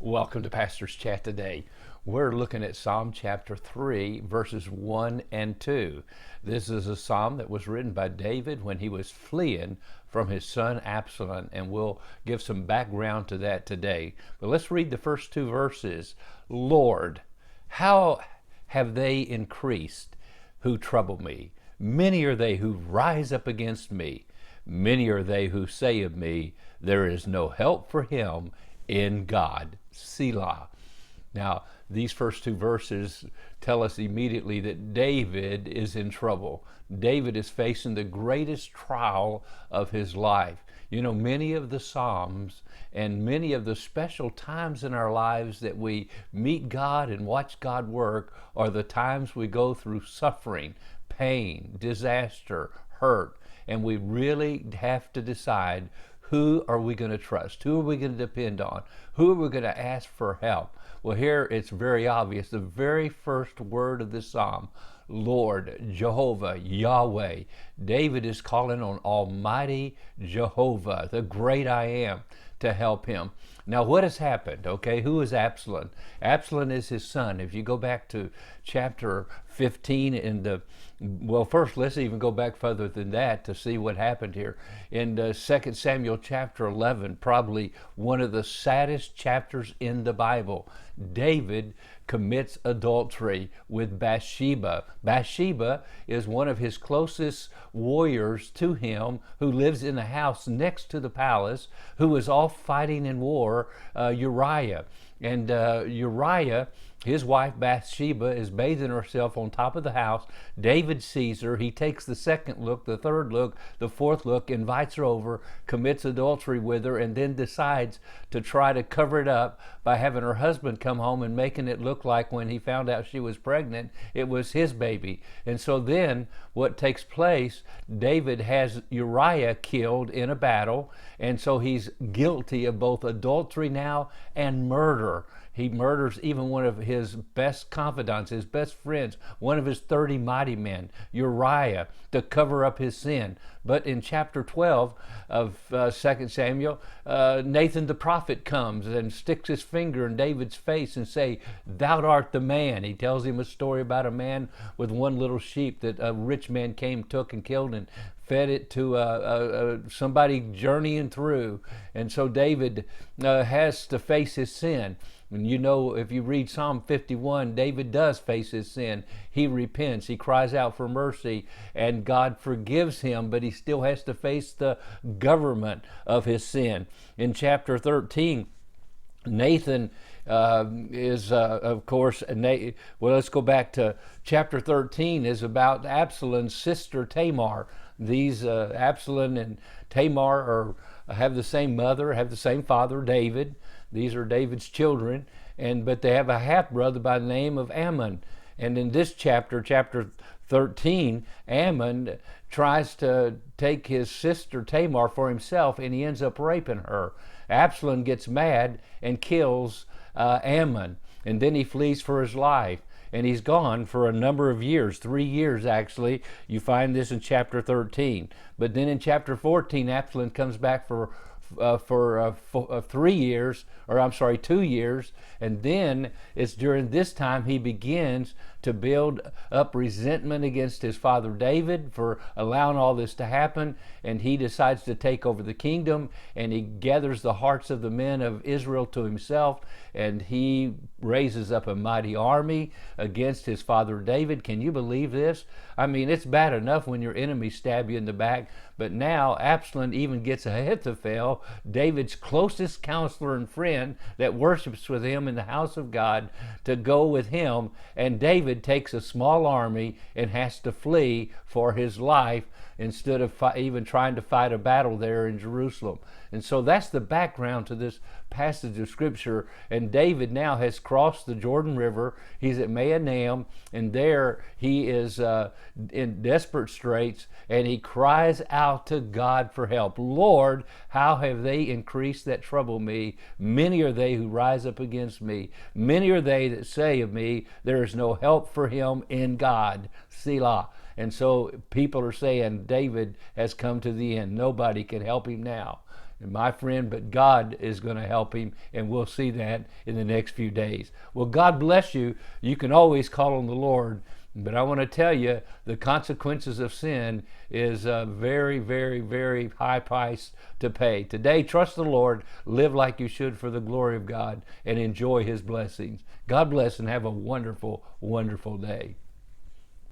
Welcome to Pastor's Chat today. We're looking at Psalm chapter 3, verses 1 and 2. This is a psalm that was written by David when he was fleeing from his son Absalom, and we'll give some background to that today. But let's read the first two verses. Lord, how have they increased who trouble me? Many are they who rise up against me. Many are they who say of me, there is no help for him in God. Selah. Now, these first two verses tell us immediately that David is in trouble. David is facing the greatest trial of his life. You know, many of the Psalms and many of the special times in our lives that we meet God and watch God work are the times we go through suffering, pain, disaster, hurt, and we really have to decide, who are we going to trust? Who are we going to depend on? Who are we going to ask for help? Well, here it's very obvious. The very first word of this psalm, Lord, Jehovah, Yahweh. David is calling on Almighty Jehovah, the great I am, to help him. Now, what has happened? Okay, who is Absalom? Absalom is his son. If you go back to chapter 15 well, first let's even go back further than that to see what happened here. In 2 Samuel chapter 11, probably one of the saddest chapters in the Bible, David commits adultery with Bathsheba. Bathsheba is one of his closest warriors to him, who lives in the house next to the palace, who was off fighting in war, Uriah. And Uriah, his wife Bathsheba, is bathing herself on top of the house. David sees her. He takes the second look, the third look, the fourth look, invites her over, commits adultery with her, and then decides to try to cover it up by having her husband come home and making it look like when he found out she was pregnant, it was his baby. And so then what takes place, David has Uriah killed in a battle, and so he's guilty of both adultery now and murder. He murders even one of his best confidants, his best friends, one of his 30 mighty men, Uriah, to cover up his sin. But in chapter 12 of 2 Samuel, Nathan the prophet comes and sticks his finger in David's face and say, thou art the man. He tells him a story about a man with one little sheep that a rich man came, took, and killed, and fed it to somebody journeying through. And so David has to face his sin. And you know, if you read Psalm 51, David does face his sin. He repents, he cries out for mercy, and God forgives him, but he still has to face the government of his sin. In chapter 13, Nathan is, of course, well, let's go back to chapter 13, is about Absalom's sister Tamar. These Absalom and Tamar have the same mother, have the same father, David. These are David's children, but they have a half-brother by the name of Ammon. And in this chapter 13, Ammon tries to take his sister Tamar for himself, and he ends up raping her. Absalom gets mad and kills Ammon, and then he flees for his life. And he's gone for a number of years, 3 years actually. You find this in chapter 13. But then in chapter 14, Absalom comes back for 3 years, or I'm sorry, 2 years, and then it's during this time he begins to build up resentment against his father David for allowing all this to happen, and he decides to take over the kingdom, and he gathers the hearts of the men of Israel to himself, and he raises up a mighty army against his father David. Can you believe this? I mean, it's bad enough when your enemies stab you in the back, but now Absalom even gets Ahithophel, David's closest counselor and friend that worships with him in the house of God, to go with him, and David takes a small army and has to flee for his life instead of even trying to fight a battle there in Jerusalem. And so that's the background to this passage of Scripture. And David now has crossed the Jordan River. He's at Mahanaim, and there he is in desperate straits, and he cries out to God for help. Lord, how have they increased that trouble me? Many are they who rise up against me. Many are they that say of me, there is no help for him in God. Selah. And so people are saying David has come to the end. Nobody can help him now. my friend, but God is going to help him, and we'll see that in the next few days. Well, God bless you. You can always call on the Lord, but I want to tell you the consequences of sin is a very, very, very high price to pay. Today, trust the Lord, live like you should for the glory of God, and enjoy his blessings. God bless and have a wonderful, wonderful day.